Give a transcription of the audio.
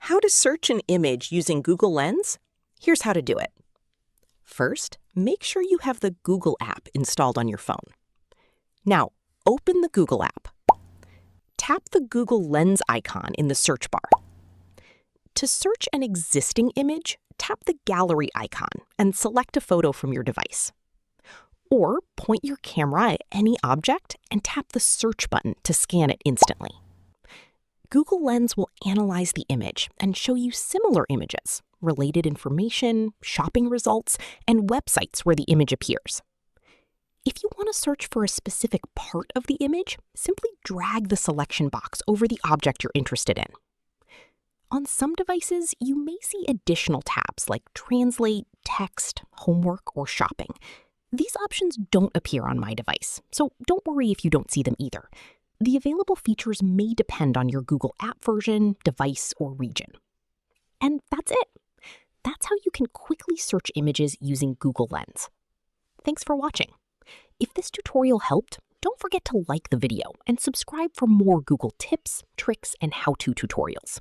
How to search an image using Google Lens? Here's how to do it. First, make sure you have the Google app installed on your phone. Now, open the Google app. Tap the Google Lens icon in the search bar. To search an existing image, tap the gallery icon and select a photo from your device. Or point your camera at any object and tap the search button to scan it instantly. Google Lens will analyze the image and show you similar images, related information, shopping results, and websites where the image appears. If you want to search for a specific part of the image, simply drag the selection box over the object you're interested in. On some devices, you may see additional tabs like Translate, Text, Homework, or Shopping. These options don't appear on my device, so don't worry if you don't see them either. The available features may depend on your Google app version, device, or region. And that's it. That's how you can quickly search images using Google Lens. Thanks for watching. If this tutorial helped, don't forget to like the video and subscribe for more Google tips, tricks, and how-to tutorials.